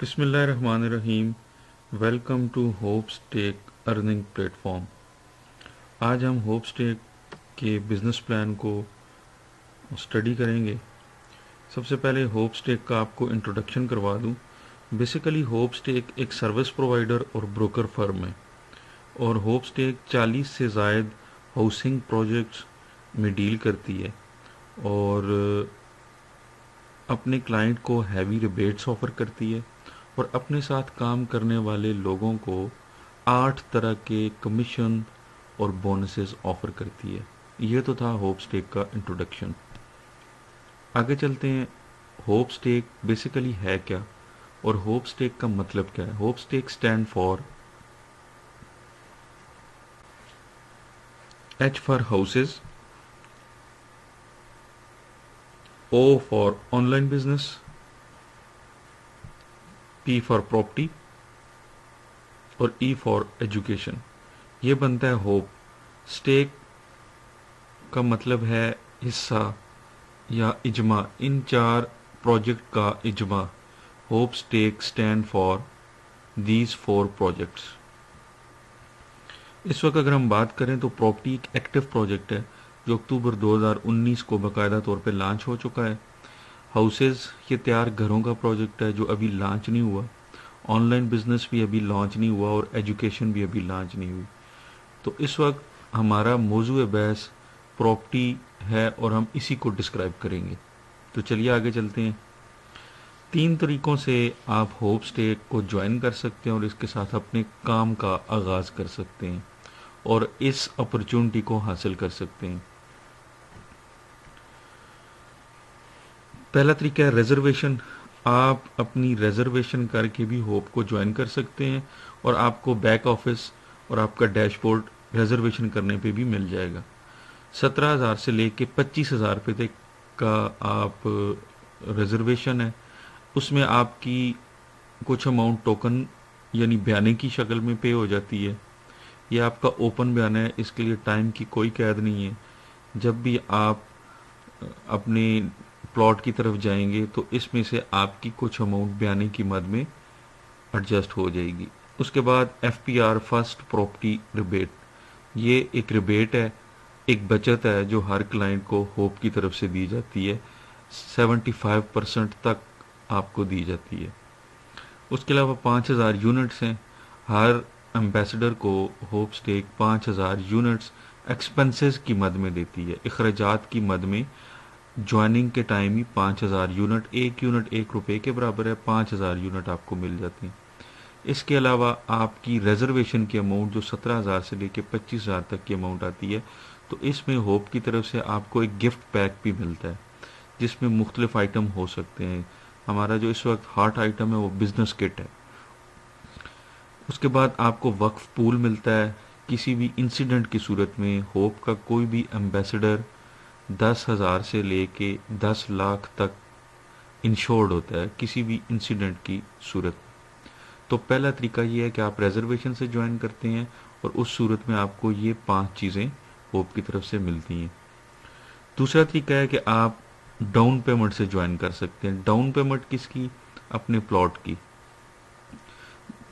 बिस्मिल्लाहिर्रहमानिर्रहीम। Welcome to Hopes Tech earning platform. आज हम होप्स टेक के बिज़नेस प्लान को स्टडी करेंगे। सबसे पहले होप्स टेक का आपको इंट्रोडक्शन करवा दूं। बेसिकली होप्स टेक एक सर्विस प्रोवाइडर और ब्रोकर फर्म है और होप्स टेक 40 से ज़ायद हाउसिंग प्रोजेक्ट्स में डील करती है और अपने क्लाइंट को हैवी रिबेट्स ऑफ़र करती है और अपने साथ काम करने वाले लोगों को 8 तरह के कमीशन और बोनसेस ऑफ़र करती है। ये तो था होप्स टेक का इंट्रोडक्शन। आगे चलते हैं। होप्स टेक बेसिकली है क्या और होप्स टेक का मतलब क्या है। Hopes Tech stand for H for houses, O for online business, P for property और E फॉर एजुकेशन। ये बनता है होप। स्टेक का मतलब है हिस्सा या इजमा। इन 4 प्रोजेक्ट का इजमा। Hope stake stand for these 4 projects. इस वक्त अगर हम बात करें तो प्रॉपर्टी एक एक्टिव प्रोजेक्ट है जो अक्टूबर 2019 को बाकायदा तौर पे लॉन्च हो चुका है। हाउसेस ये तैयार घरों का प्रोजेक्ट है जो अभी लॉन्च नहीं हुआ। ऑनलाइन बिजनेस भी अभी लॉन्च नहीं हुआ और एजुकेशन भी अभी लॉन्च नहीं हुई। तो इस वक्त हमारा मौजू बहस प्रॉपर्टी है और हम इसी को डिस्क्राइब करेंगे। तो चलिए आगे चलते हैं। 3 तरीक़ों से आप होप स्टेक को ज्वाइन कर सकते हैं और इसके साथ अपने काम का आगाज़ कर सकते हैं और इस अपॉर्चुनिटी को हासिल कर सकते हैं। पहला तरीका है रिजर्वेशन। आप अपनी रिजर्वेशन करके भी होप को ज्वाइन कर सकते हैं और आपको बैक ऑफिस और आपका डैशबोर्ड रिजर्वेशन करने पे भी मिल जाएगा। 17,000 से लेके 25,000 रुपये तक का आप रिजर्वेशन है। उसमें आपकी कुछ अमाउंट टोकन यानी बयाने की शक्ल में पे हो जाती है। ये आपका ओपन बयान है, इसके लिए टाइम की कोई कैद नहीं है। जब भी आप अपने प्लॉट की तरफ जाएंगे तो इसमें से आपकी कुछ अमाउंट बयाने की मद में एडजस्ट हो जाएगी। उसके बाद FPR फर्स्ट प्रॉपर्टी रिबेट। ये एक रिबेट है, एक बचत है जो हर क्लाइंट को होप की तरफ से दी जाती है। 75% तक आपको दी जाती है। उसके अलावा 5,000 यूनिट्स हैं। हर एम्बेसडर को होप स्टेक 5,000 यूनिट्स एक्सपेंसेस की मद में देती है। अखराजात की मद में ज्वाइनिंग के टाइम ही 5,000 यूनिट, एक यूनिट 1 रुपये के बराबर है, 5,000 यूनिट आपको मिल जाती हैं। इसके अलावा आपकी रिजर्वेशन की अमाउंट जो 17,000 से लेकर 25,000 तक की अमाउंट आती है, तो इसमें होप की तरफ से आपको एक गिफ्ट पैक भी मिलता है जिसमें मुख्तलिफ आइटम हो सकते हैं। हमारा जो इस वक्त हॉट आइटम है वो बिजनेस किट है। उसके बाद आपको वक्फ पूल मिलता है। किसी भी इंसिडेंट की सूरत में होप का कोई भी एम्बेसडर 10,000 से लेके 10 लाख तक इंश्योर्ड होता है किसी भी इंसिडेंट की सूरत। तो पहला तरीका ये है कि आप रिजर्वेशन से ज्वाइन करते हैं और उस सूरत में आपको ये 5 चीज़ें होप की तरफ से मिलती हैं। दूसरा तरीका है कि आप डाउन पेमेंट से ज्वाइन कर सकते हैं। डाउन पेमेंट किसकी? अपने प्लॉट की।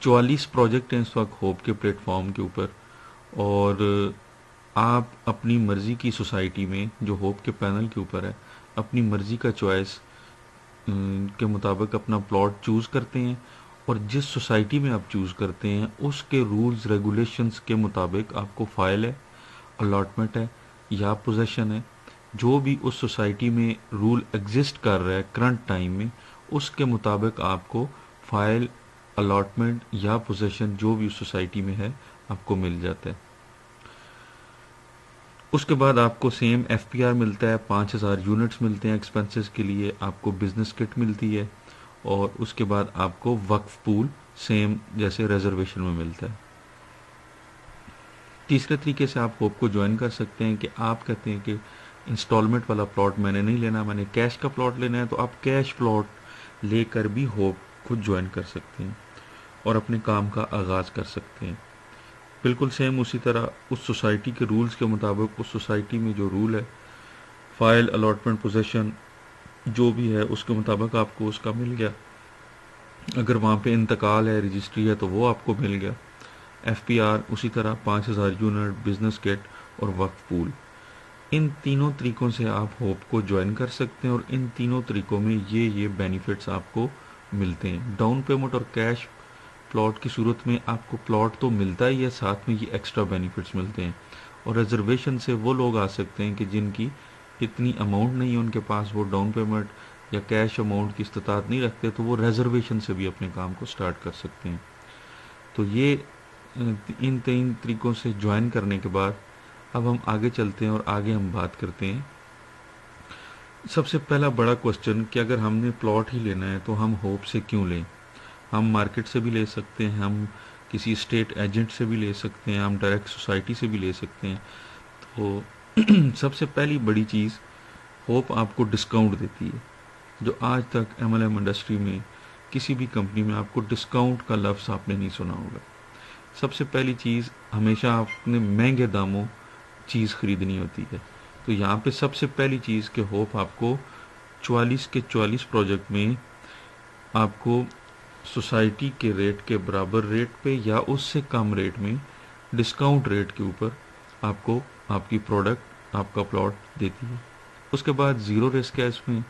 44 प्रोजेक्ट हैं इस वक्त होप के प्लेटफॉर्म के ऊपर और आप अपनी मर्ज़ी की सोसाइटी में जो होप के पैनल के ऊपर है अपनी मर्ज़ी का चॉइस के मुताबिक अपना प्लॉट चूज़ करते हैं और जिस सोसाइटी में आप चूज़ करते हैं उसके रूल्स रेगुलेशंस के मुताबिक आपको फाइल है, अलॉटमेंट है या पोजेशन है, जो भी उस सोसाइटी में रूल एग्जिस्ट कर रहा है करंट टाइम में, उसके मुताबिक आपको फाइल, अलॉटमेंट या पोजेशन जो भी उस सोसाइटी में है आपको मिल जाता है। उसके बाद आपको सेम FPR मिलता है, 5,000 यूनिट्स मिलते हैं एक्सपेंसेस के लिए, आपको बिजनेस किट मिलती है और उसके बाद आपको वक्फ पूल सेम जैसे रिजर्वेशन में मिलता है। तीसरे तरीके से आप होप को ज्वाइन कर सकते हैं कि आप कहते हैं कि इंस्टॉलमेंट वाला प्लॉट मैंने नहीं लेना, मैंने कैश का प्लॉट लेना है, तो आप कैश प्लॉट लेकर भी होप को ज्वाइन कर सकते हैं और अपने काम का आगाज़ कर सकते हैं। बिल्कुल सेम उसी तरह उस सोसाइटी के रूल्स के मुताबिक उस सोसाइटी में जो रूल है, फाइल, अलॉटमेंट, पोजेशन जो भी है उसके मुताबिक आपको उसका मिल गया। अगर वहाँ पे इंतकाल है, रजिस्ट्री है, तो वो आपको मिल गया। एफपीआर उसी तरह 5000 यूनिट, बिजनेस किट और वक्फ पूल। इन तीनों तरीकों से आप होप को ज्वाइन कर सकते हैं और इन तीनों तरीकों में ये बेनिफिट्स आपको मिलते हैं। डाउन पेमेंट और कैश प्लॉट की सूरत में आपको प्लॉट तो मिलता ही है, साथ में ये एक्स्ट्रा बेनिफिट्स मिलते हैं। और रिजर्वेशन से वो लोग आ सकते हैं कि जिनकी इतनी अमाउंट नहीं है उनके पास, वो डाउन पेमेंट या कैश अमाउंट की इस्तात नहीं रखते, तो वो रिजर्वेशन से भी अपने काम को स्टार्ट कर सकते हैं। तो ये इन तीन तरीकों से ज्वाइन करने के बाद अब हम आगे चलते हैं और आगे हम बात करते हैं। सबसे पहला बड़ा क्वेश्चन कि अगर हमने प्लॉट ही लेना है तो हम होप से क्यों लें। हम मार्केट से भी ले सकते हैं, हम किसी स्टेट एजेंट से भी ले सकते हैं, हम डायरेक्ट सोसाइटी से भी ले सकते हैं। तो सबसे पहली बड़ी चीज़, होप आपको डिस्काउंट देती है। जो आज तक एमएलएम इंडस्ट्री में किसी भी कंपनी में आपको डिस्काउंट का लफ्ज़ आपने नहीं सुना होगा। सबसे पहली चीज़, हमेशा आपने महंगे दामों चीज़ खरीदनी होती है। तो यहाँ पे सबसे पहली चीज़ कि होप आपको 44 के 44 प्रोजेक्ट में आपको सोसाइटी के रेट के बराबर रेट पे या उससे कम रेट में डिस्काउंट रेट के ऊपर आपको आपकी प्रोडक्ट, आपका प्लॉट देती है। उसके बाद ज़ीरो रिस्क है, इसमें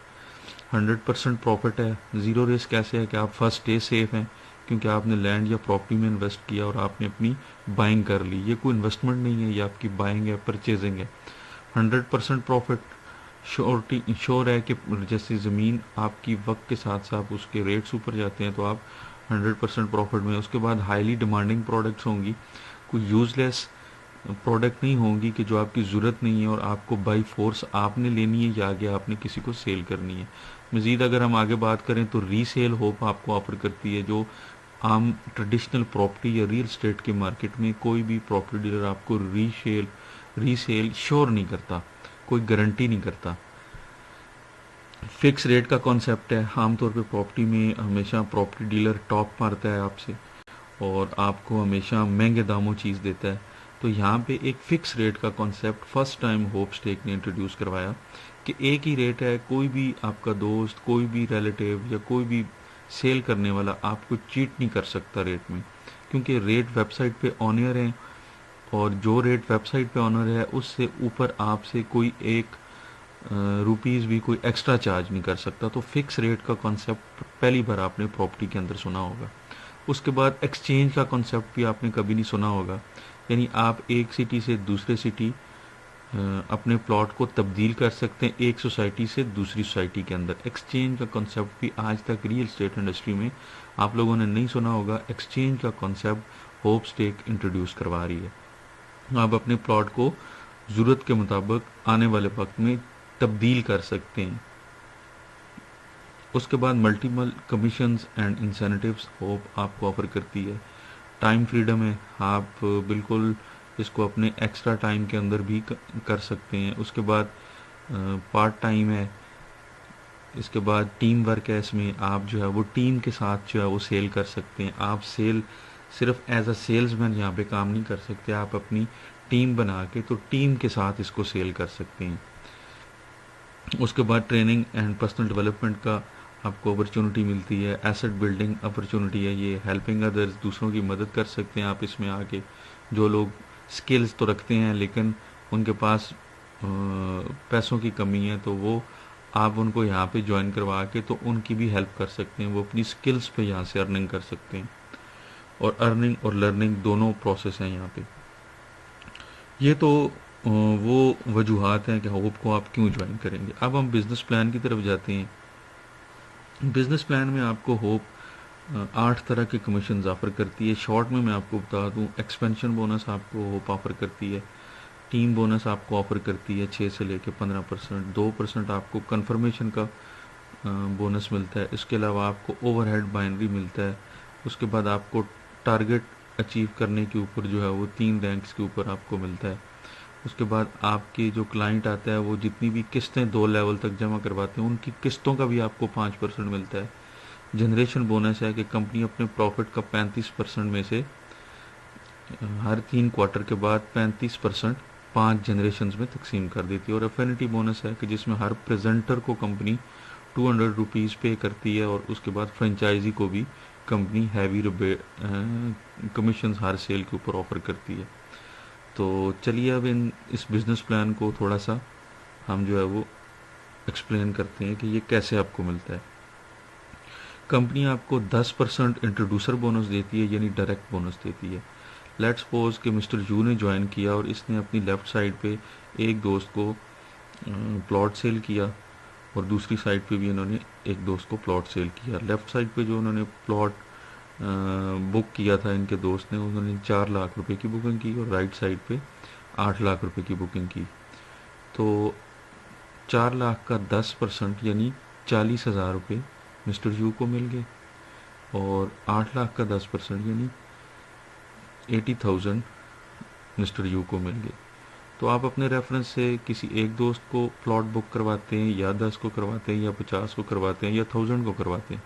100% प्रॉफिट है। ज़ीरो रिस्क कैसे है कि आप फर्स्ट डे सेफ हैं, क्योंकि आपने लैंड या प्रॉपर्टी में इन्वेस्ट किया और आपने अपनी बाइंग कर ली। ये कोई इन्वेस्टमेंट नहीं है, ये आपकी बाइंग है, परचेजिंग है। 100% प्रॉफिट श्योरिटी इंश्योर है कि जैसे ज़मीन आपकी वक्त के साथ साथ उसके रेट्स ऊपर जाते हैं तो आप 100% प्रॉफिट में। उसके बाद हाईली डिमांडिंग प्रोडक्ट्स होंगी, कोई यूज़लेस प्रोडक्ट नहीं होंगी कि जो आपकी ज़रूरत नहीं है और आपको बाई फोर्स आपने लेनी है या आगे आपने किसी को सेल करनी है। मज़ीद अगर हम आगे बात करें तो रीसेल होप आपको ऑफर करती है, जो आम ट्रेडिशनल प्रॉपर्टी या रियल स्टेट के मार्केट में कोई भी प्रॉपर्टी डीलर आपको रीसेल श्योर नहीं करता, कोई गारंटी नहीं करता। फिक्स रेट का कॉन्सेप्ट है। आमतौर पे प्रॉपर्टी में हमेशा प्रॉपर्टी डीलर टॉप मारता है आपसे और आपको हमेशा महंगे दामों चीज़ देता है। तो यहाँ पे एक फ़िक्स रेट का कॉन्सेप्ट फर्स्ट टाइम होप स्टेक ने इंट्रोड्यूस करवाया कि एक ही रेट है, कोई भी आपका दोस्त, कोई भी रिलेटिव या कोई भी सेल करने वाला आपको चीट नहीं कर सकता रेट में, क्योंकि रेट वेबसाइट पे ऑनर है और जो रेट वेबसाइट पे ऑनर है उससे ऊपर आपसे कोई एक रुपीज़ भी कोई एक्स्ट्रा चार्ज नहीं कर सकता। तो फिक्स रेट का कॉन्सेप्ट पहली बार आपने प्रॉपर्टी के अंदर सुना होगा। उसके बाद एक्सचेंज का कॉन्सेप्ट भी आपने कभी नहीं सुना होगा, यानी आप एक सिटी से दूसरे सिटी अपने प्लॉट को तब्दील कर सकते हैं, एक सोसाइटी से दूसरी सोसाइटी के अंदर। एक्सचेंज का कॉन्सेप्ट भी आज तक रियल स्टेट इंडस्ट्री में आप लोगों ने नहीं सुना होगा। एक्सचेंज का कॉन्सेप्ट होप स्टेक इंट्रोड्यूस करवा रही है। आप अपने प्लॉट को ज़रूरत के मुताबिक आने वाले वक्त में तब्दील कर सकते हैं। उसके बाद multiple commissions and incentives hope आपको ऑफर करती है। टाइम फ्रीडम है, आप बिल्कुल इसको अपने एक्स्ट्रा टाइम के अंदर भी कर सकते हैं। उसके बाद पार्ट टाइम है। इसके बाद टीम वर्क है, इसमें आप जो है वो टीम के साथ जो है वो सेल कर सकते हैं। आप सेल सिर्फ एज अ सेल्समैन यहाँ पे काम नहीं कर सकते, आप अपनी टीम बना के तो टीम के साथ इसको सेल कर सकते हैं। उसके बाद ट्रेनिंग एंड पर्सनल डेवलपमेंट का आपको अपॉर्चुनिटी मिलती है। एसेट बिल्डिंग अपॉर्चुनिटी है, ये हेल्पिंग अदर्स, दूसरों की मदद कर सकते हैं आप इसमें आके। जो लोग स्किल्स तो रखते हैं लेकिन उनके पास पैसों की कमी है, तो वो आप उनको यहाँ पे ज्वाइन करवा के तो उनकी भी हेल्प कर सकते हैं, वो अपनी स्किल्स पे यहाँ से अर्निंग कर सकते हैं। और अर्निंग और लर्निंग दोनों प्रोसेस हैं यहाँ पे। ये तो वो वजूहात हैं कि होप को आप क्यों ज्वाइन करेंगे। अब हम बिज़नेस प्लान की तरफ जाते हैं। बिज़नेस प्लान में आपको होप 8 तरह के कमीशन ऑफर करती है। शॉर्ट में मैं आपको बता दूं, एक्सपेंशन बोनस आपको होप ऑफर करती है। टीम बोनस आपको ऑफर करती है 6 से लेकर 15%। 2% आपको कंफर्मेशन का बोनस मिलता है। इसके अलावा आपको ओवरहेड बाइनरी मिलता है। उसके बाद आपको टारगेट अचीव करने के ऊपर जो है वो 3 रैंक्स के ऊपर आपको मिलता है। उसके बाद आपके जो क्लाइंट आता है वो जितनी भी किस्तें 2 लेवल तक जमा करवाते हैं उनकी किस्तों का भी आपको 5% मिलता है। जनरेशन बोनस है कि कंपनी अपने प्रॉफिट का 35% में से हर 3 क्वार्टर के बाद 35% 5 जनरेशन में तकसीम कर देती है। और एफिनिटी बोनस है कि जिसमें हर प्रेजेंटर को कंपनी 200 रुपीज़ पे करती है और उसके बाद फ्रेंचाइजी को भी कंपनी हैवी कमीशन हर सेल के ऊपर ऑफ़र करती है। तो चलिए अब इस बिज़नेस प्लान को थोड़ा सा हम जो है वो एक्सप्लेन करते हैं कि ये कैसे आपको मिलता है। कंपनी आपको 10% इंट्रोड्यूसर बोनस देती है, यानी डायरेक्ट बोनस देती है। लेट्स सपोज कि मिस्टर यू ने ज्वाइन किया और इसने अपनी लेफ़्ट साइड पे एक दोस्त को प्लॉट सेल किया और दूसरी साइड पे भी इन्होंने एक दोस्त को प्लॉट सेल किया। लेफ़्ट साइड पे जो उन्होंने प्लॉट बुक किया था इनके दोस्त ने, उन्होंने 4 लाख रुपए की बुकिंग की और राइट साइड पे 8 लाख रुपए की बुकिंग की। तो 4 लाख का 10% यानी 40,000 रुपये मिस्टर यू को मिल गए और 8 लाख का 10% यानी 80,000 मिस्टर यू को मिल गए। तो आप अपने रेफरेंस से किसी एक दोस्त को प्लॉट बुक करवाते हैं या 10 को करवाते हैं या 50 को करवाते हैं या 1000 को करवाते हैं,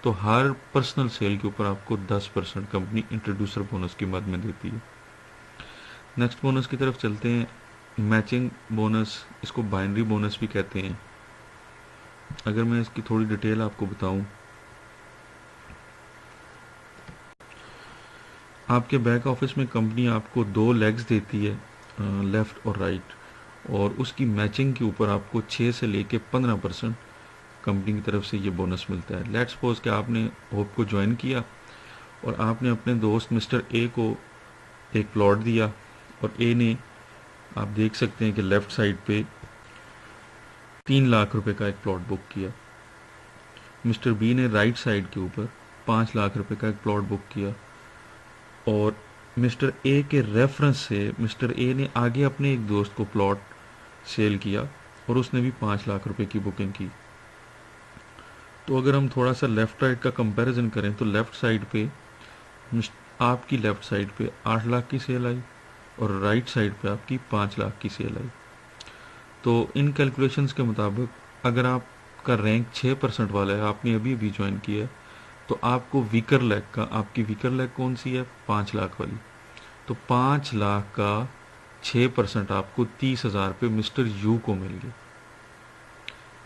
तो हर पर्सनल सेल के ऊपर आपको 10% कंपनी इंट्रोड्यूसर बोनस की मद में देती है। नेक्स्ट बोनस की तरफ चलते हैं। मैचिंग बोनस, इसको बाइनरी बोनस भी कहते हैं। अगर मैं इसकी थोड़ी डिटेल आपको बताऊं, आपके बैक ऑफिस में कंपनी आपको 2 लेग्स देती है, लेफ़्ट और राइट, और उसकी मैचिंग के ऊपर आपको 6 से लेके 15% कंपनी की तरफ से ये बोनस मिलता है। लेट्स सपोज कि आपने होप को ज्वाइन किया और आपने अपने दोस्त मिस्टर ए को एक प्लॉट दिया और ए ने, आप देख सकते हैं कि लेफ़्ट साइड पे 3 लाख रुपए का एक प्लॉट बुक किया। मिस्टर बी ने राइट साइड के ऊपर 5 लाख रुपए का एक प्लॉट बुक किया और मिस्टर ए के रेफरेंस से मिस्टर ए ने आगे अपने एक दोस्त को प्लॉट सेल किया और उसने भी 5 लाख रुपए की बुकिंग की। तो अगर हम थोड़ा सा लेफ़्ट राइट का कंपैरिजन करें तो लेफ़्ट साइड पे आपकी लेफ़्ट साइड पे 8 लाख की सेल आई और राइट साइड पे आपकी 5 लाख की सेल आई। तो इन कैलकुलेशंस के मुताबिक अगर आपका रैंक 6% वाला है, आपने अभी अभी ज्वाइन किया है, तो आपको वीकर लेग का, आपकी वीकर लेग कौन सी है, 5 लाख वाली, तो 5 लाख का 6% आपको 30,000 रुपये मिस्टर यू को मिल गए।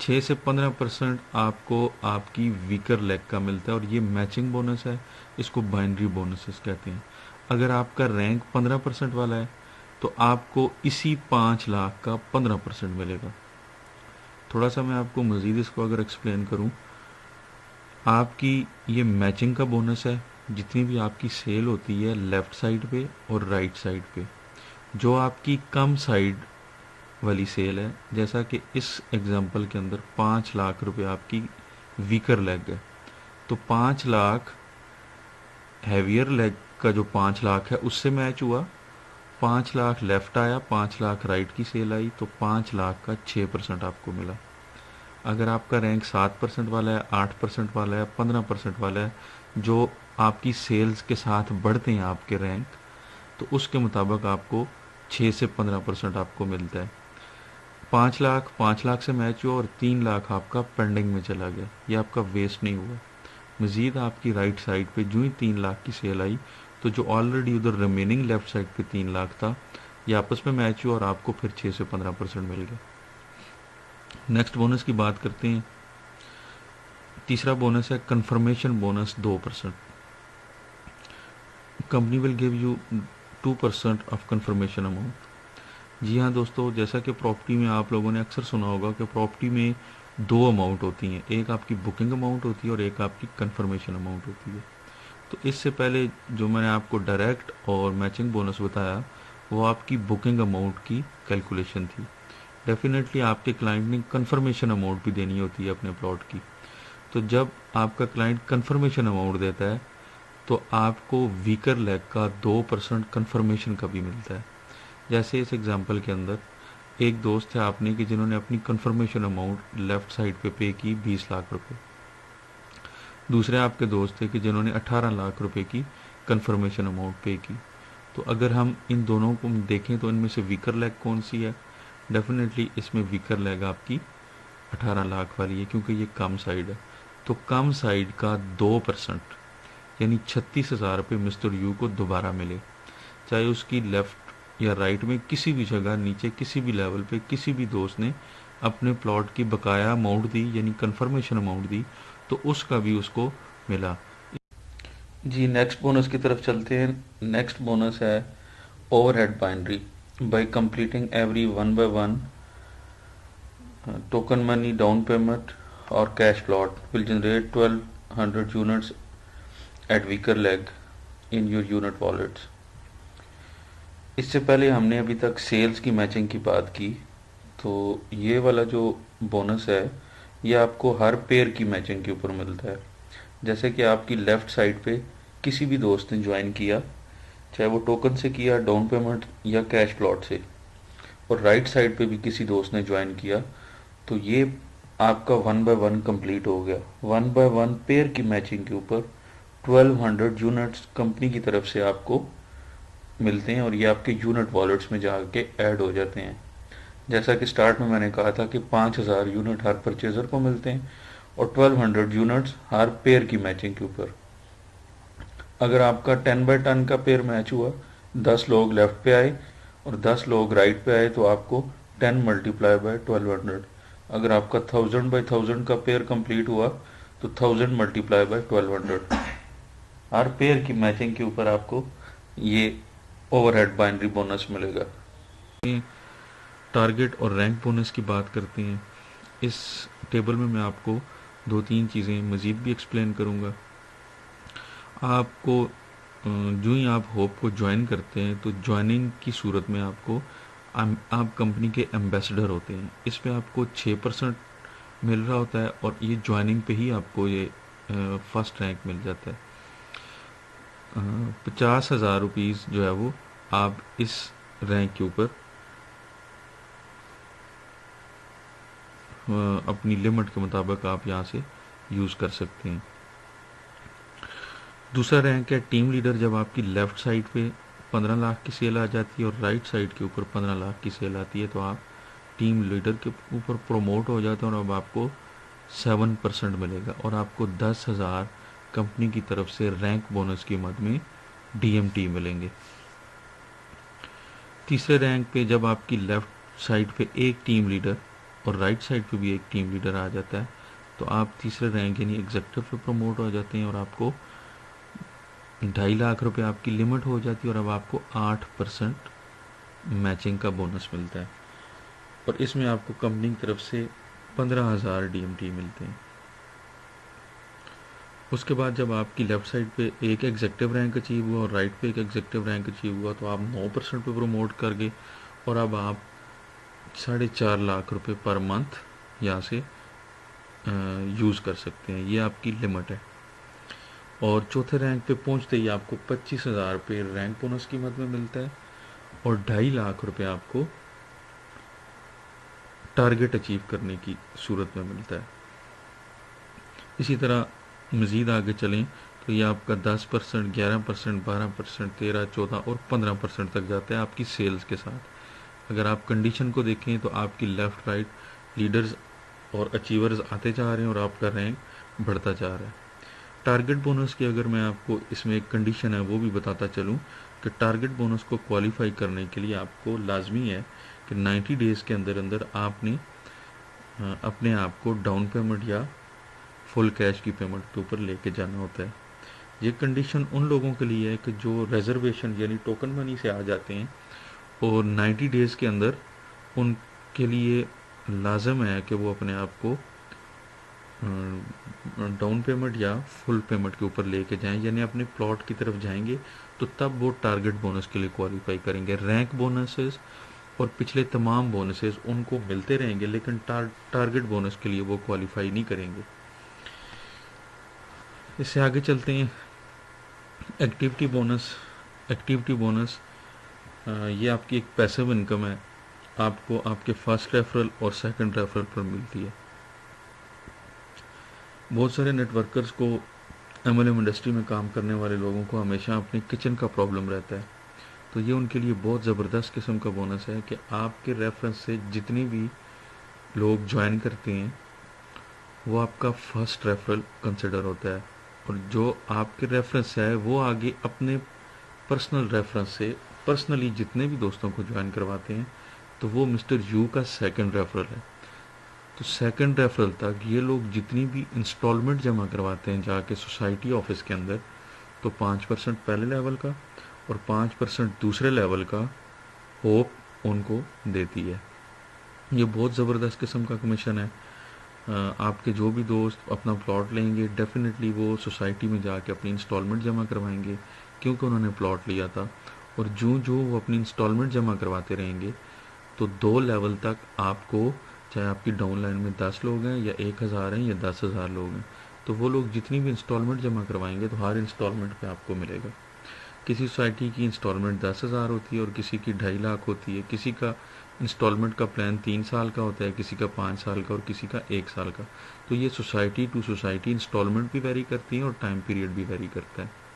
6 से 15% आपको आपकी वीकर लेग का मिलता है और ये मैचिंग बोनस है, इसको बाइनरी बोनसेस कहते हैं। अगर आपका रैंक 15% वाला है तो आपको इसी 5 लाख का 15% मिलेगा। थोड़ा सा मैं आपको मज़ीद इसको अगर एक्सप्लेन करूं, आपकी ये मैचिंग का बोनस है। जितनी भी आपकी सेल होती है लेफ़्ट साइड पे और राइट साइड पे, जो आपकी कम साइड वाली सेल है, जैसा कि इस एग्जांपल के अंदर 5 लाख रुपए आपकी वीकर लेग है, तो 5 लाख हैवियर लेग का जो 5 लाख है उससे मैच हुआ, 5 लाख लेफ़्ट आया, 5 लाख राइट की सेल आई, तो 5 लाख का 6% आपको मिला। अगर आपका रैंक 7% वाला है, 8% वाला है, 15% वाला है, जो आपकी सेल्स के साथ बढ़ते हैं आपके रैंक, तो उसके मुताबिक आपको 6 से 15% आपको मिलता है। 5 लाख से मैच हुआ और 3 लाख आपका पेंडिंग में चला गया, ये आपका वेस्ट नहीं हुआ। मज़ीद आपकी राइट साइड पे जो ही 3 लाख की सेल आई, तो जो ऑलरेडी उधर रिमेनिंग लेफ़्ट साइड पे 3 लाख था, ये आपस में मैच हुआ और आपको फिर 6 से 15% मिल गया। नेक्स्ट बोनस की बात करते हैं। तीसरा बोनस है confirmation bonus 2%। Company will give you 2% of confirmation amount. जी हाँ दोस्तों, जैसा कि प्रॉपर्टी में आप लोगों ने अक्सर सुना होगा कि प्रॉपर्टी में 2 अमाउंट होती हैं, एक आपकी बुकिंग अमाउंट होती है और एक आपकी कंफर्मेशन अमाउंट होती है। तो इससे पहले जो मैंने आपको डायरेक्ट और मैचिंग बोनस बताया, वो आपकी बुकिंग अमाउंट की कैलकुलेशन थी। डेफिनेटली आपके क्लाइंट ने कंफर्मेशन अमाउंट भी देनी होती है अपने प्लॉट की। तो जब आपका क्लाइंट कंफर्मेशन अमाउंट देता है तो आपको वीकर लेग का 2% कंफर्मेशन का भी मिलता है। जैसे इस एग्जांपल के अंदर एक दोस्त है आपने कि जिन्होंने अपनी कंफर्मेशन अमाउंट लेफ़्ट साइड पे की 20 लाख रुपए। दूसरे आपके दोस्त थे कि जिन्होंने 18 लाख रुपए की कंफर्मेशन अमाउंट पे की। तो अगर हम इन दोनों को देखें तो इनमें से वीकर लेग कौन सी है, डेफिनेटली इसमें वीकर लेग आपकी 18 लाख वाली है, क्योंकि ये कम साइड है। तो कम साइड का 2% यानी 36,000 रुपये मिस्टर यू को दोबारा मिले, चाहे उसकी लेफ़्ट या राइट में किसी भी जगह नीचे किसी भी लेवल पे किसी भी दोस्त ने अपने प्लॉट की बकाया अमाउंट दी, यानी कंफर्मेशन अमाउंट दी, तो उसका भी उसको मिला। जी नेक्स्ट बोनस की तरफ चलते हैं। नेक्स्ट बोनस है overhead binary. Bye completing every one by one token money down payment or cash plot will generate 1200 units at weaker leg in your unit wallets। इससे पहले हमने अभी तक सेल्स की मैचिंग की बात की, तो ये वाला जो बोनस है ये आपको हर पेयर की मैचिंग के ऊपर मिलता है। जैसे कि आपकी लेफ्ट साइड पे किसी भी दोस्त ने ज्वाइन किया, चाहे वो टोकन से किया, डाउन पेमेंट या कैश प्लॉट से, और राइट साइड पे भी किसी दोस्त ने ज्वाइन किया, तो ये आपका वन बाय वन कंप्लीट हो गया। वन बाय वन पेयर की मैचिंग के ऊपर 1200 यूनिट्स कंपनी की तरफ से आपको मिलते हैं और ये आपके यूनिट वॉलेट्स में जाके ऐड हो जाते हैं। जैसा कि स्टार्ट में मैंने कहा था कि 5000 यूनिट हर परचेजर को मिलते हैं और 1200 यूनिट्स हर पेयर की मैचिंग के ऊपर। अगर आपका 10 बाय 10 का पेयर मैच हुआ, 10 लोग लेफ्ट पे आए और 10 लोग राइट पे आए, तो आपको 10 मल्टीप्लाई बाय 1200। अगर आपका 1000 बाय 1000 का पेयर कंप्लीट हुआ तो 1000 मल्टीप्लाई बाय 1200। हर पेयर की मैचिंग के ऊपर आपको ये ओवरहेड बाइनरी बोनस मिलेगा। टारगेट और रैंक बोनस की बात करते हैं। इस टेबल में मैं आपको दो तीन चीज़ें मज़ीद भी एक्सप्लेन करूँगा। आपको जो ही आप होप को ज्वाइन करते हैं तो ज्वाइनिंग की सूरत में आपको आप कंपनी के एम्बेसडर होते हैं। इस पे आपको 6% मिल रहा होता है और ये ज्वाइनिंग पे ही आपको ये फर्स्ट रैंक मिल जाता है। 50,000 रुपीज़ जो है वो आप इस रैंक के ऊपर अपनी लिमिट के मुताबिक आप यहाँ से यूज़ कर सकते हैं। दूसरा रैंक है टीम लीडर। जब आपकी लेफ़्ट साइड पे 15 लाख की सेल आ जाती है और राइट साइड के ऊपर 15 लाख की सेल आती है, तो आप टीम लीडर के ऊपर प्रमोट हो जाते हैं और अब आपको 7% मिलेगा और आपको 10,000 कंपनी की तरफ से रैंक बोनस की मद में DMT मिलेंगे। तीसरे रैंक पे जब आपकी लेफ़्ट साइड पे एक टीम लीडर और राइट साइड पे भी एक टीम लीडर आ जाता है, तो आप तीसरे रैंक यानी एग्जीक्यूटिव पे प्रमोट हो जाते हैं और आपको 2.5 लाख रुपए आपकी लिमिट हो जाती है और अब आपको 8% मैचिंग का बोनस मिलता है और इसमें आपको कंपनी की तरफ से 15,000 DMT मिलते हैं। उसके बाद जब आपकी लेफ़्ट साइड पे एक एग्जीक्यूटिव रैंक अचीव हुआ और राइट पे एक एग्जीक्यूटिव रैंक अचीव हुआ, तो आप 9% पे प्रमोट कर गए और अब आप 4.5 लाख रुपए पर मंथ यहाँ से यूज़ कर सकते हैं। ये आपकी लिमिट है। और चौथे रैंक पे पहुँचते ही आपको 25,000 रुपये रैंक बोनस की मद में मिलता है और 2.5 लाख रुपए आपको टारगेट अचीव करने की सूरत में मिलता है। इसी तरह मज़ीद आगे चलें तो ये आपका 10%, 11%, 12%, 13, 14 और 15% तक जाता है आपकी सेल्स के साथ। अगर आप कंडीशन को देखें तो आपकी लेफ़्ट राइट लीडर्स और अचीवर्स आते जा रहे हैं और आपका रैंक बढ़ता जा रहा है। टारगेट बोनस की अगर मैं आपको इसमें एक कंडीशन है वो भी बताता चलूँ कि टारगेट बोनस को क्वालिफाई करने के लिए आपको लाजमी है कि 90 डेज़ के अंदर अंदर आपने अपने आप को डाउन पेमेंट या फुल कैश की पेमेंट के ऊपर लेके जाना होता है। ये कंडीशन उन लोगों के लिए है कि जो रिजर्वेशन यानी टोकन मनी से आ जाते हैं और 90 डेज़ के अंदर उनके लिए लाजम है कि वो अपने आप को डाउन पेमेंट या फुल पेमेंट के ऊपर लेके जाएं, यानी अपने प्लॉट की तरफ जाएंगे तो तब वो टारगेट बोनस के लिए क्वालिफाई करेंगे। रैंक बोनसेस और पिछले तमाम बोनसेस उनको मिलते रहेंगे लेकिन टारगेट बोनस के लिए वो क्वालिफाई नहीं करेंगे। इससे आगे चलते हैं एक्टिविटी बोनस। एक्टिविटी बोनस ये आपकी एक पैसिव इनकम है, आपको आपके फर्स्ट रेफरल और सेकंड रेफरल पर मिलती है। बहुत सारे नेटवर्कर्स को MLM इंडस्ट्री में काम करने वाले लोगों को हमेशा अपनी किचन का प्रॉब्लम रहता है, तो ये उनके लिए बहुत ज़बरदस्त किस्म का बोनस है कि आपके रेफरेंस से जितने भी लोग ज्वाइन करते हैं वो आपका फर्स्ट रेफरल कंसिडर होता है और जो आपके रेफरेंस से है वो आगे अपने पर्सनल रेफरेंस से पर्सनली जितने भी दोस्तों को ज्वाइन करवाते हैं तो वो मिस्टर यू का सेकंड रेफरल है। तो सेकंड रेफरल तक ये लोग जितनी भी इंस्टॉलमेंट जमा करवाते हैं जाके सोसाइटी ऑफिस के अंदर, तो 5% पहले लेवल का और 5% दूसरे लेवल का होप उनको देती है। ये बहुत ज़बरदस्त किस्म का कमीशन है। आपके जो भी दोस्त अपना प्लॉट लेंगे डेफिनेटली वो सोसाइटी में जाके अपनी इंस्टॉलमेंट जमा करवाएंगे, क्योंकि उन्होंने प्लॉट लिया था। और जो जो वो अपनी इंस्टॉलमेंट जमा करवाते रहेंगे तो 2 लेवल तक आपको, चाहे आपकी डाउन लाइन में 10 लोग हैं या 1000 हैं या 10,000 लोग हैं, तो वो लोग जितनी भी इंस्टॉलमेंट जमा करवाएंगे तो हर इंस्टॉलमेंट पे आपको मिलेगा। किसी सोसाइटी की इंस्टॉलमेंट 10,000 होती है और किसी की 2.5 लाख होती है, किसी का इंस्टॉलमेंट का प्लान 3 साल का होता है, किसी का 5 साल का और किसी का 1 साल का। तो ये सोसाइटी टू सोसाइटी इंस्टॉलमेंट भी वेरी करती है और टाइम पीरियड भी वेरी करता है।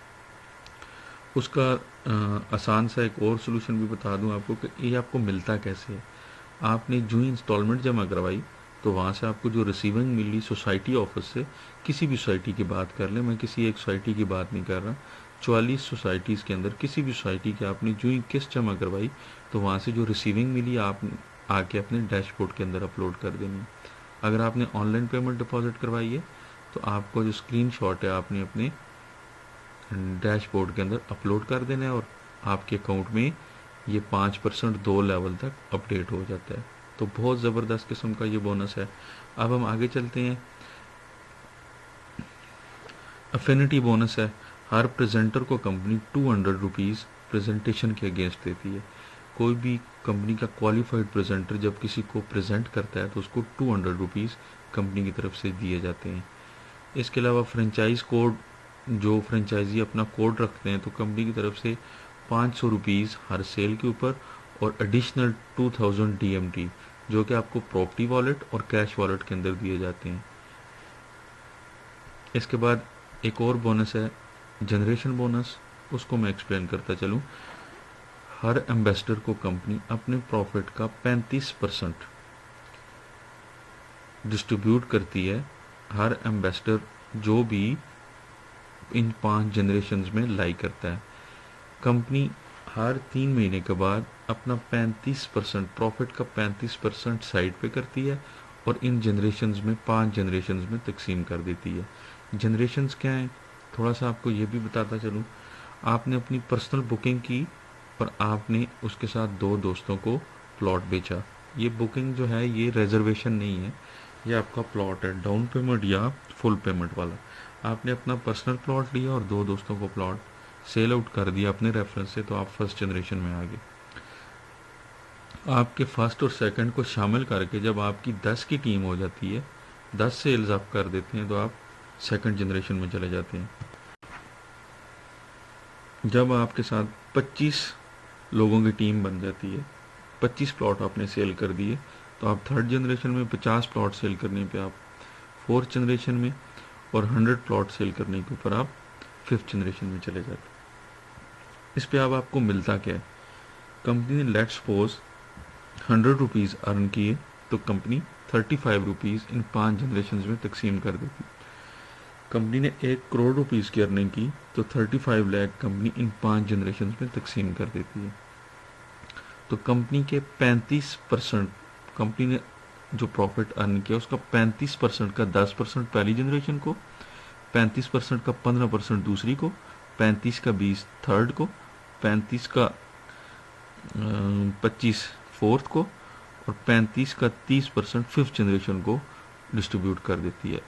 उसका आसान सा एक और सोल्यूशन भी बता दूं आपको कि ये आपको मिलता कैसे है। आपने जो ही इंस्टॉलमेंट जमा करवाई तो वहाँ से आपको जो रिसीविंग मिली सोसाइटी ऑफिस से, किसी भी सोसाइटी की बात कर लें, मैं किसी एक सोसाइटी की बात नहीं कर रहा, 44 सोसाइटीज़ के अंदर किसी भी सोसाइटी की आपने जो ही किस्त जमा करवाई तो वहाँ से जो रिसीविंग मिली आप आके अपने डैशबोर्ड के अंदर अपलोड कर देनी है। अगर आपने ऑनलाइन पेमेंट डिपॉजिट करवाई है तो आपको जो स्क्रीनशॉट है आपने अपने डैशबोर्ड के अंदर अपलोड कर देना है और आपके अकाउंट में ये 5% 2 लेवल तक अपडेट हो जाता है। तो बहुत ज़बरदस्त किस्म का ये बोनस है। अब हम आगे चलते हैं। अफिनिटी बोनस है। हर प्रेजेंटर को कंपनी 200 रुपीज़ प्रेजेंटेशन के अगेंस्ट देती है। कोई भी कंपनी का क्वालिफाइड प्रेजेंटर जब किसी को प्रेजेंट करता है तो उसको 200 रुपीज़ कंपनी की तरफ से दिए जाते हैं। इसके अलावा फ्रेंचाइज कोड, जो फ्रेंचाइजी अपना कोड रखते हैं तो कंपनी की तरफ से 500 रुपीज़ हर सेल के ऊपर और एडिशनल 2000 DMT जो कि आपको प्रॉपर्टी वॉलेट और कैश वॉलेट के अंदर दिए जाते हैं। इसके बाद एक और बोनस है जनरेशन बोनस, उसको मैं एक्सप्लेन करता चलूँ। हर एम्बेसडर को कंपनी अपने प्रॉफिट का 35% डिस्ट्रीब्यूट करती है। हर एम्बेसडर जो भी इन 5 जनरेशन्स में लाई करता है, कंपनी हर 3 महीने के बाद अपना 35% प्रॉफिट का 35% साइड पे करती है और इन जनरेशन्स में 5 जनरेशन्स में तकसीम कर देती है। जनरेशन्स क्या हैं, थोड़ा सा आपको ये भी बताता चलूँ। आपने अपनी पर्सनल बुकिंग की और आपने उसके साथ 2 दोस्तों को प्लॉट बेचा। ये बुकिंग जो है ये रिजर्वेशन नहीं है, ये आपका प्लॉट है, डाउन पेमेंट या फुल पेमेंट वाला। आपने अपना पर्सनल प्लॉट लिया और 2 दोस्तों को प्लॉट सेल आउट कर दिया अपने रेफरेंस से, तो आप फर्स्ट जनरेशन में आ गए। आपके फर्स्ट और सेकंड को शामिल करके जब आपकी 10 की टीम हो जाती है, 10 सेल्स आप कर देते हैं, तो आप सेकंड जनरेशन में चले जाते हैं। जब आपके साथ 25 लोगों की टीम बन जाती है, 25 प्लॉट आपने सेल कर दिए, तो आप थर्ड जनरेशन में 50 प्लॉट सेल करने पे आप फोर्थ जनरेशन में और 100 प्लॉट सेल करने के ऊपर आप फिफ्थ जनरेशन में चले जाते हैं। इस पे अब आपको मिलता क्या है, कंपनी ने लेट्स सपोज 100 रुपीज़ अर्न किए तो कंपनी 35 रुपीज़ इन 5 जनरेशन में तकसीम कर देती। कंपनी ने 1 करोड़ रुपीज़ की अर्निंग की तो 35 लाख कंपनी इन 5 जनरेशन में तकसीम कर देती है। तो कंपनी के 35%, कंपनी ने जो प्रॉफिट अर्न किया उसका 35% का 10% पहली जनरेशन को, 35% का 15% दूसरी को, 35 का 20 थर्ड को, 35 का 25 फोर्थ को और 35 का 30% फिफ्थ जनरेशन को डिस्ट्रीब्यूट कर देती है।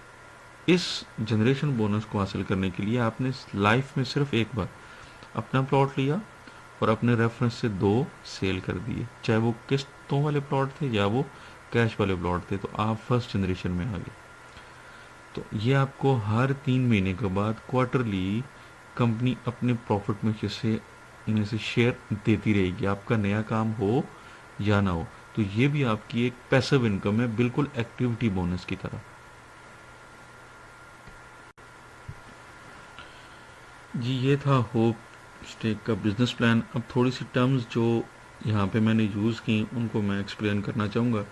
इस जनरेशन बोनस को हासिल करने के लिए आपने लाइफ में सिर्फ एक बार अपना प्लॉट लिया और अपने रेफरेंस से 2 सेल कर दिए, चाहे वो किस्तों वाले प्लॉट थे या वो कैश वाले प्लॉट थे, तो आप फर्स्ट जनरेशन में आ गए। तो ये आपको हर 3 महीने के बाद क्वार्टरली कंपनी अपने प्रॉफिट में से शेयर देती रहेगी, आपका नया काम हो या ना हो। तो ये भी आपकी एक पैसिव इनकम है, बिल्कुल एक्टिविटी बोनस की तरह। जी ये था होप स्टेक का बिजनेस प्लान। अब थोड़ी सी टर्म्स जो यहाँ पे मैंने यूज़ की उनको मैं एक्सप्लेन करना चाहूँगा।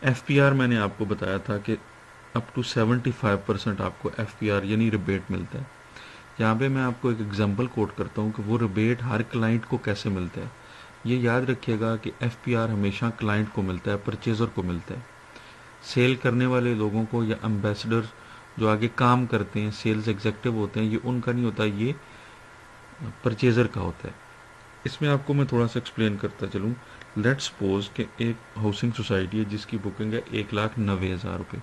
FPR मैंने आपको बताया था कि अप टू 75% आपको FPR यानी रिबेट मिलता है। यहाँ पे मैं आपको एक एग्जांपल कोट करता हूँ कि वो रिबेट हर क्लाइंट को कैसे मिलता है। ये याद रखिएगा कि FPR हमेशा क्लाइंट को मिलता है, परचेज़र को मिलता है। सेल करने वाले लोगों को या एम्बेसडर जो आगे काम करते हैं, सेल्स एग्जेक्टिव होते हैं, ये उनका नहीं होता, ये परचेज़र का होता है। इसमें आपको मैं थोड़ा सा एक्सप्लेन करता चलूँ। लेट्स सपोज कि एक हाउसिंग सोसाइटी है जिसकी बुकिंग है 1,90,000 रुपये,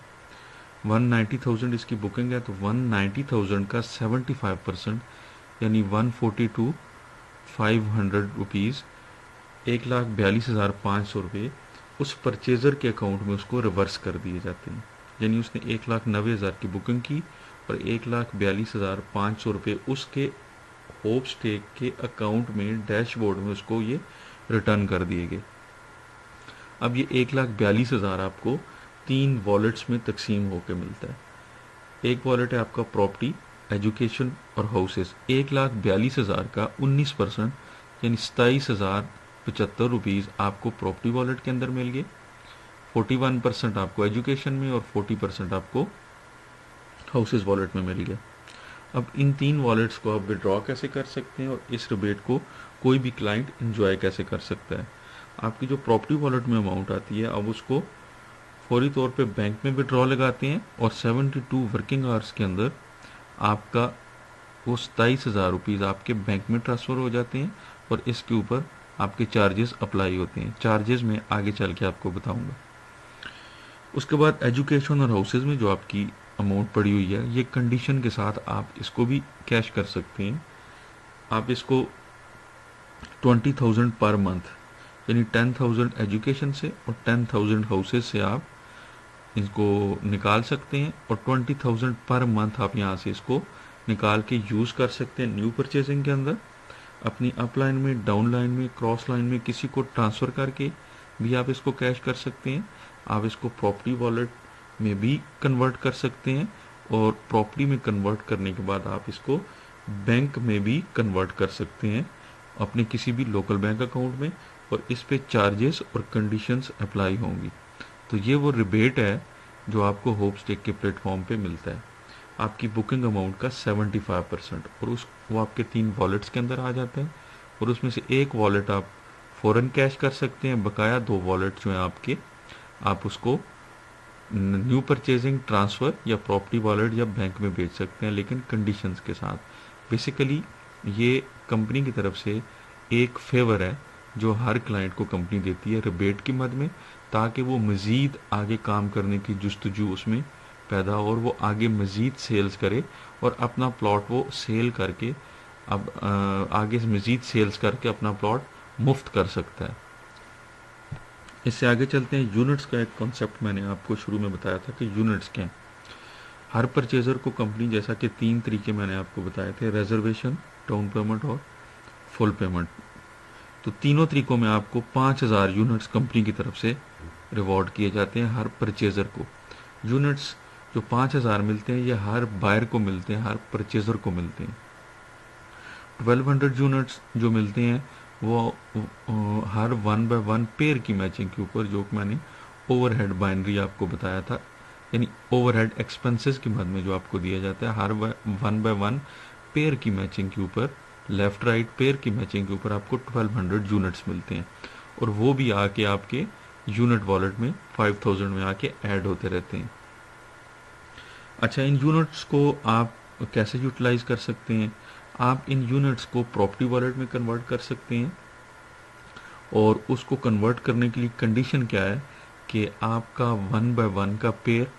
190,000 इसकी बुकिंग है, तो 190,000 का 75% यानी 142,500 रुपीज़, 1,42,500 रुपये उस परचेज़र के अकाउंट में उसको रिवर्स कर दिए जाते हैं। यानी उसने 1,90,000 की बुकिंग की और 1,42,500 रुपये उसके होप स्टे के अकाउंट में, डैशबोर्ड में उसको ये रिटर्न कर दिए गए। अब ये 1,42,000 आपको 3 वॉलेट्स में तकसीम होकर मिलता है। एक वॉलेट है आपका प्रॉपर्टी, एजुकेशन और हाउसेस। 1,42,000 का 19% यानी 27,075 रुपीज़ आपको प्रॉपर्टी वॉलेट के अंदर मिल गए, 41% आपको एजुकेशन में और 40% आपको हाउसेस वॉलेट में मिल गया। अब इन 3 वॉलेट्स को आप विड्रॉ कैसे कर सकते हैं और इस रिबेट को कोई भी क्लाइंट इंजॉय कैसे कर सकता है। आपकी जो प्रॉपर्टी वॉलेट में अमाउंट आती है, अब उसको फौरी तौर पे बैंक में विड्रॉ लगाते हैं और 72 वर्किंग आवर्स के अंदर आपका वो 27,000 रुपीज़ आपके बैंक में ट्रांसफ़र हो जाते हैं और इसके ऊपर आपके चार्जेस अप्लाई होते हैं। चार्जेस मैं आगे चल के आपको बताऊंगा। उसके बाद एजुकेशन और हाउसेज में जो आपकी अमाउंट पड़ी हुई है, ये कंडीशन के साथ आप इसको भी कैश कर सकते हैं। आप इसको 20,000 पर मंथ यानी 10,000 एजुकेशन से और 10,000 हाउसेज से आप इसको निकाल सकते हैं और 20,000 पर मंथ आप यहाँ से इसको निकाल के यूज़ कर सकते हैं न्यू परचेजिंग के अंदर। अपनी अप लाइन में, डाउन लाइन में, क्रॉस लाइन में किसी को ट्रांसफ़र करके भी आप इसको कैश कर सकते हैं। आप इसको प्रॉपर्टी वॉलेट में भी कन्वर्ट कर सकते हैं और प्रॉपर्टी में कन्वर्ट करने के बाद आप इसको बैंक में भी कन्वर्ट कर सकते हैं अपने किसी भी लोकल बैंक अकाउंट में, और इस पे चार्जेस और कंडीशंस अप्लाई होंगी। तो ये वो रिबेट है जो आपको होप स्टेक के प्लेटफॉर्म पे मिलता है। आपकी बुकिंग अमाउंट का 75% और वो आपके 3 वॉलेट्स के अंदर आ जाता है और उसमें से एक वॉलेट आप फ़ौरन कैश कर सकते हैं। बकाया 2 वॉलेट जो हैं आपके, आप उसको न्यू परचेजिंग, ट्रांसफ़र या प्रॉपर्टी वॉलेट या बैंक में बेच सकते हैं, लेकिन कंडीशंस के साथ। बेसिकली ये कंपनी की तरफ से एक फेवर है जो हर क्लाइंट को कंपनी देती है रिबेट की मद में, ताकि वो मज़ीद आगे काम करने की जुस्तजू उसमें पैदा हो और वो आगे मज़ीद सेल्स करे और अपना प्लॉट वो सेल करके अब आगे मज़ीद सेल्स करके अपना प्लॉट मुफ्त कर सकता है। इससे आगे चलते हैं। यूनिट्स का एक कॉन्सेप्ट मैंने आपको शुरू में बताया था कि यूनिट्स क्या हैं। हर परचेज़र को कंपनी, जैसा कि 3 तरीके मैंने आपको बताए थे, रिजर्वेशन, डाउन पेमेंट और फुल पेमेंट, तो तीनों तरीकों में आपको 5,000 यूनिट्स कंपनी की तरफ से रिवॉर्ड किए जाते हैं हर परचेज़र को। यूनिट्स जो 5,000 मिलते हैं ये हर बायर को मिलते हैं, हर परचेज़र को मिलते हैं। 1200 यूनिट्स जो मिलते हैं वो हर 1 बाय 1 पेयर की मैचिंग के ऊपर, जो कि मैंने ओवरहेड बाइनरी आपको बताया था, यानी ओवरहेड एक्सपेंसेस की मद में जो आपको दिया जाता है, हर 1 बाय 1 पेयर की मैचिंग के ऊपर, लेफ्ट राइट पेयर की मैचिंग के ऊपर आपको 1200 यूनिट्स मिलते हैं और वो भी आके आपके यूनिट वॉलेट में 5,000 में आके ऐड होते रहते हैं। अच्छा, इन यूनिट्स को आप कैसे यूटिलाइज कर सकते हैं? आप इन यूनिट्स को प्रॉपर्टी वॉलेट में कन्वर्ट कर सकते हैं और उसको कन्वर्ट करने के लिए कंडीशन क्या है कि आपका 1 बाय 1 का पेयर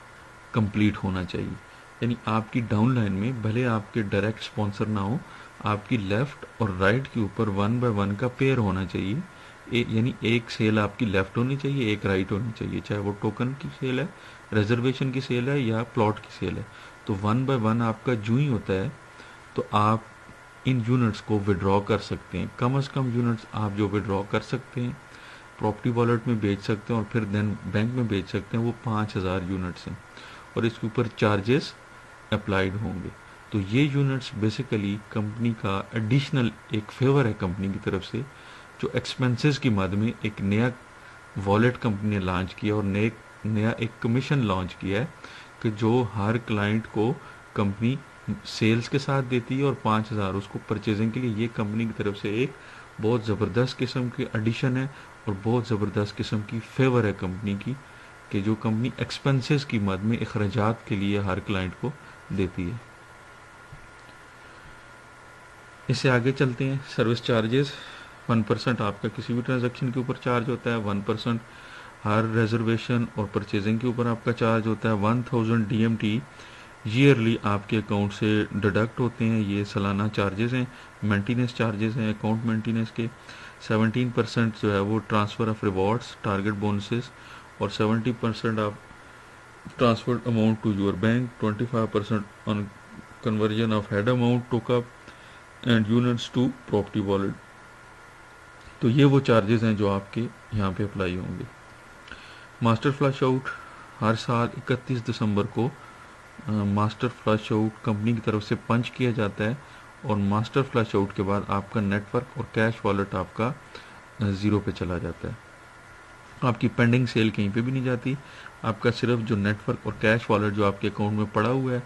कंप्लीट होना चाहिए। यानी आपकी डाउन लाइन में भले आपके डायरेक्ट स्पॉन्सर ना हो, आपकी लेफ्ट और राइट के ऊपर 1 बाय 1 का पेयर होना चाहिए। यानी एक सेल आपकी लेफ्ट होनी चाहिए, एक राइट होनी चाहिए, चाहे वो टोकन की सेल है, रिजर्वेशन की सेल है या प्लॉट की सेल है। तो 1 बाय 1 आपका जो ही होता है तो आप इन यूनिट्स को विड्रॉ कर सकते हैं। कम से कम यूनिट्स आप जो विड्रॉ कर सकते हैं, प्रॉपर्टी वॉलेट में बेच सकते हैं और फिर देन बैंक में बेच सकते हैं, वो 5,000 यूनिट्स हैं और इसके ऊपर चार्जेस अप्लाइड होंगे। तो ये यूनिट्स बेसिकली कंपनी का एडिशनल एक फेवर है कंपनी की तरफ से, जो एक्सपेंसेस की मद में एक नया वॉलेट कंपनी ने लॉन्च किया और नया एक कमीशन लॉन्च किया है कि जो हर क्लाइंट को कंपनी सेल्स के साथ देती है और 5,000 उसको परचेजिंग के लिए। ये कंपनी की तरफ से एक बहुत ज़बरदस्त किस्म की एडिशन है और बहुत ज़बरदस्त किस्म की फेवर है कंपनी की, कि जो कंपनी एक्सपेंसेस की मद में अखराजात के लिए हर क्लाइंट को देती है। इससे आगे चलते हैं। सर्विस चार्जेस 1% आपका किसी भी ट्रांजैक्शन के ऊपर चार्ज होता है। 1% हर रिजर्वेशन और परचेजिंग के ऊपर आपका चार्ज होता है। 1000 DMT ईयरली आपके अकाउंट से डिडक्ट होते हैं। ये सालाना चार्जेस हैं, मेंटेनेंस चार्जेस हैं अकाउंट मेंटेनेंस के। 17% जो है वो transfer of rewards, target bonuses, और 70% of transferred amount to your bank, 25% on conversion of head amount took up and units to property wallet. तो ये वो चार्जेस हैं जो आपके यहाँ पे अप्लाई होंगे। मास्टर फ्लश आउट हर साल 31 दिसंबर को मास्टर फ्लश आउट कंपनी की तरफ से पंच किया जाता है, और मास्टर फ्लश आउट के बाद आपका नेटवर्क और कैश वॉलेट आपका ज़ीरो पे चला जाता है। आपकी पेंडिंग सेल कहीं पे भी नहीं जाती। आपका सिर्फ जो नेटवर्क और कैश वॉलेट जो आपके अकाउंट में पड़ा हुआ है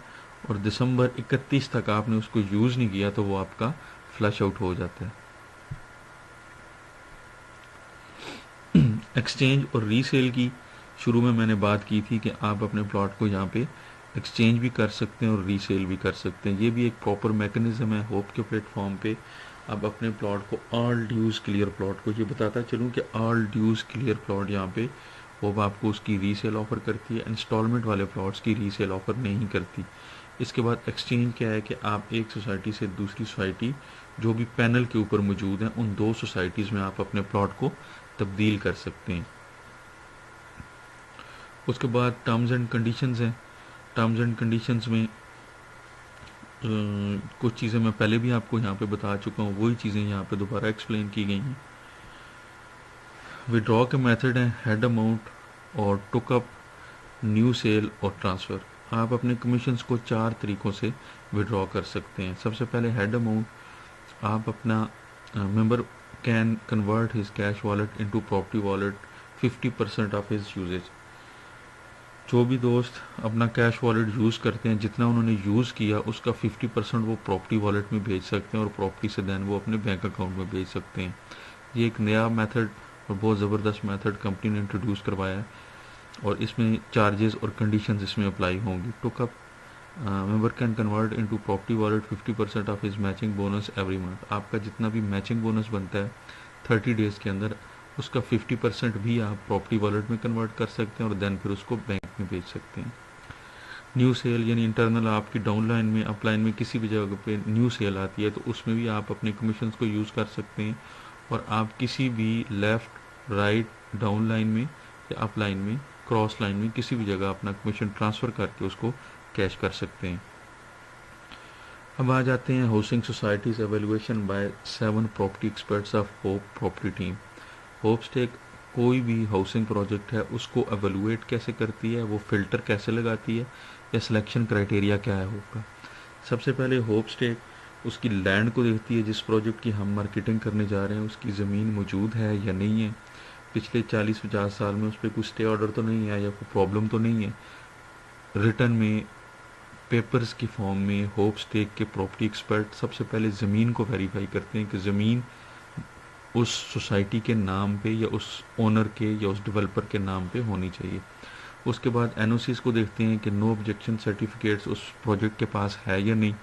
और दिसंबर 31 तक आपने उसको यूज़ नहीं किया, तो वो आपका फ्लश आउट हो जाता है। एक्सचेंज और रीसेल की शुरू में मैंने बात की थी कि आप अपने प्लॉट को यहाँ पे एक्सचेंज भी कर सकते हैं और रीसेल भी कर सकते हैं। ये भी एक प्रॉपर मैकेनिज्म है होप के प्लेटफॉर्म पे। आप अपने प्लॉट को ऑल ड्यूज़ क्लियर प्लॉट को, ये बताता चलूँ कि ऑल ड्यूज़ क्लियर प्लॉट यहाँ पे होप आपको उसकी रीसेल ऑफ़र करती है। इंस्टॉलमेंट वाले प्लॉट्स की रीसेल ऑफ़र नहीं करती। इसके बाद एक्सचेंज क्या है कि आप एक सोसाइटी से दूसरी सोसाइटी जो भी पैनल के ऊपर मौजूद हैं, उन दो सोसाइटीज़ में आप अपने प्लॉट को तब्दील कर सकते हैं। उसके बाद टर्म्स एंड कंडीशंस हैं। टर्म्स एंड कंडीशंस में कुछ चीज़ें मैं पहले भी आपको यहाँ पे बता चुका हूँ, वही चीज़ें यहाँ पे दोबारा एक्सप्लेन की गई हैं। विड्रॉ के मेथड हैं हेड अमाउंट और टुकअप, न्यू सेल और ट्रांसफ़र। आप अपने कमीशंस को 4 तरीक़ों से विड्रॉ कर सकते हैं। सबसे पहले हेड अमाउंट, आप अपना member can convert his cash wallet into property wallet 50% of his usage. जो भी दोस्त अपना कैश वॉलेट यूज़ करते हैं, जितना उन्होंने यूज़ किया उसका 50% वो प्रॉपर्टी वॉलेट में भेज सकते हैं और प्रॉपर्टी से दैन वो अपने बैंक अकाउंट में भेज सकते हैं। ये एक नया मेथड और बहुत ज़बरदस्त मेथड कंपनी ने इंट्रोड्यूस करवाया है, और इसमें चार्जेस और कंडीशंस इसमें अप्लाई होंगी। टुकअप, member can convert into property wallet 50% of his matching bonus every month. आपका जितना भी मैचिंग बोनस बनता है 30 डेज़ के अंदर, उसका 50% भी आप प्रॉपर्टी वॉलेट में कन्वर्ट कर सकते हैं और देन फिर उसको बैंक में भेज सकते हैं। न्यू सेल यानी इंटरनल आपकी डाउनलाइन में अपलाइन में किसी भी जगह पे न्यू सेल आती है, तो उसमें भी आप अपने कमीशंस को यूज़ कर सकते हैं, और आप किसी भी लेफ़्ट राइट डाउनलाइन में या अपलाइन में क्रॉस लाइन में किसी भी जगह अपना कमीशन ट्रांसफ़र करके उसको कैश कर सकते हैं। अब आ जाते हैं housing societies evaluation by 7 property experts of Hope property team. Hopes स्टेक कोई भी हाउसिंग प्रोजेक्ट है उसको एवेलुएट कैसे करती है, वो फ़िल्टर कैसे लगाती है, या सिलेक्शन क्राइटेरिया क्या है होप का। सबसे पहले होप स्टेक उसकी लैंड को देखती है जिस प्रोजेक्ट की हम मार्केटिंग करने जा रहे हैं, उसकी ज़मीन मौजूद है या नहीं है, पिछले 40-50 साल में उस पर कोई स्टे ऑर्डर तो नहीं है या कोई प्रॉब्लम तो नहीं है। रिटर्न में पेपर्स की फॉर्म में होप स्टेक के प्रॉपर्टी एक्सपर्ट सबसे पहले ज़मीन को वेरीफाई करते हैं कि ज़मीन उस सोसाइटी के नाम पे या उस ओनर के या उस डेवलपर के नाम पे होनी चाहिए। उसके बाद एनओसीज़ को देखते हैं कि नो ऑब्जेक्शन सर्टिफिकेट्स उस प्रोजेक्ट के पास है या नहीं।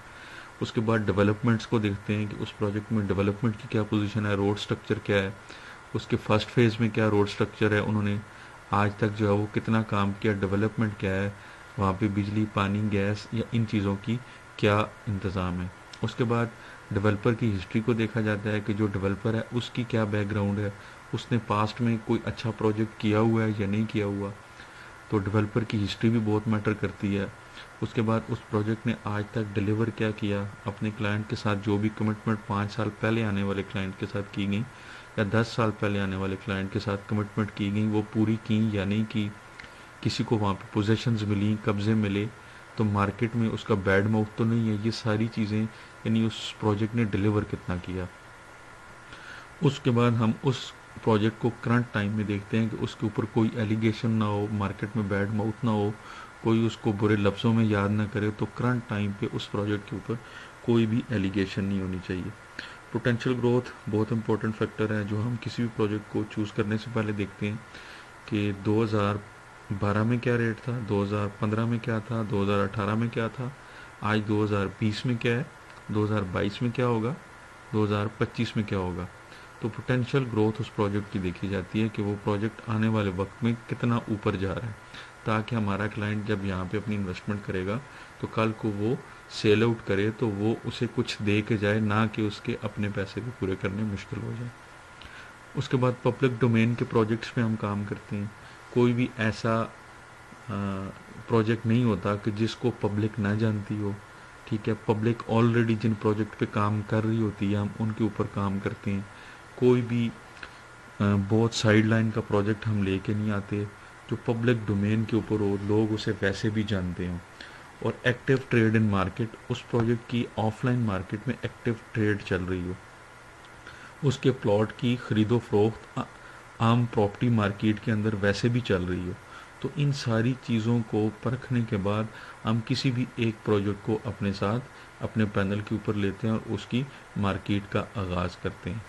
उसके बाद डेवलपमेंट्स को देखते हैं कि उस प्रोजेक्ट में डेवलपमेंट की क्या पोजीशन है, रोड स्ट्रक्चर क्या है, उसके फर्स्ट फेज़ में क्या रोड स्ट्रक्चर है, उन्होंने आज तक जो है वो कितना काम किया, डेवलपमेंट क्या है, वहाँ पे बिजली, पानी, गैस या इन चीज़ों की क्या इंतज़ाम है। उसके बाद डेवलपर की हिस्ट्री को देखा जाता है कि जो डेवलपर है उसकी क्या बैकग्राउंड है, उसने पास्ट में कोई अच्छा प्रोजेक्ट किया हुआ है या नहीं किया हुआ। तो डेवलपर की हिस्ट्री भी बहुत मैटर करती है। उसके बाद उस प्रोजेक्ट ने आज तक डिलीवर क्या किया, अपने क्लाइंट के साथ जो भी कमिटमेंट 5 साल पहले आने वाले क्लाइंट के साथ की गई या 10 साल पहले आने वाले क्लाइंट के साथ कमिटमेंट की गई, वो पूरी की या नहीं की। किसी को वहाँ पे पोजेशंस मिली, कब्जे मिले, तो मार्केट में उसका बैड माउथ तो नहीं है। ये सारी चीज़ें यानी उस प्रोजेक्ट ने डिलीवर कितना किया। उसके बाद हम उस प्रोजेक्ट को करंट टाइम में देखते हैं कि उसके ऊपर कोई एलिगेशन ना हो, मार्केट में बैड माउथ ना हो, कोई उसको बुरे लफ्ज़ों में याद ना करे। तो करंट टाइम पे उस प्रोजेक्ट के ऊपर कोई भी एलिगेशन नहीं होनी चाहिए। पोटेंशियल ग्रोथ बहुत इंपॉर्टेंट फैक्टर है जो हम किसी भी प्रोजेक्ट को चूज़ करने से पहले देखते हैं कि 2012 में क्या रेट था, 2015 में क्या था, 2018 में क्या था, आज 2020 में क्या है, 2022 में क्या होगा। 2025 में क्या होगा। तो पोटेंशियल ग्रोथ उस प्रोजेक्ट की देखी जाती है कि वो प्रोजेक्ट आने वाले वक्त में कितना ऊपर जा रहा है, ताकि हमारा क्लाइंट जब यहाँ पे अपनी इन्वेस्टमेंट करेगा तो कल को वो सेल आउट करे तो वो उसे कुछ दे के जाए, ना कि उसके अपने पैसे भी पूरे करने मुश्किल हो जाए। उसके बाद पब्लिक डोमेन के प्रोजेक्ट्स पे हम काम करते हैं। कोई भी ऐसा प्रोजेक्ट नहीं होता कि जिसको पब्लिक ना जानती हो, ठीक है। पब्लिक ऑलरेडी जिन प्रोजेक्ट पे काम कर रही होती है हम उनके ऊपर काम करते हैं। कोई भी बहुत साइड लाइन का प्रोजेक्ट हम लेके नहीं आते जो पब्लिक डोमेन के ऊपर हो, लोग उसे वैसे भी जानते हों। और एक्टिव ट्रेड इन मार्केट, उस प्रोजेक्ट की ऑफलाइन मार्केट में एक्टिव ट्रेड चल रही हो, उसके प्लॉट की खरीदो फरोख्त आम प्रॉपर्टी मार्केट के अंदर वैसे भी चल रही हो। तो इन सारी चीज़ों को परखने के बाद हम किसी भी एक प्रोजेक्ट को अपने साथ अपने पैनल के ऊपर लेते हैं और उसकी मार्केट का आगाज़ करते हैं।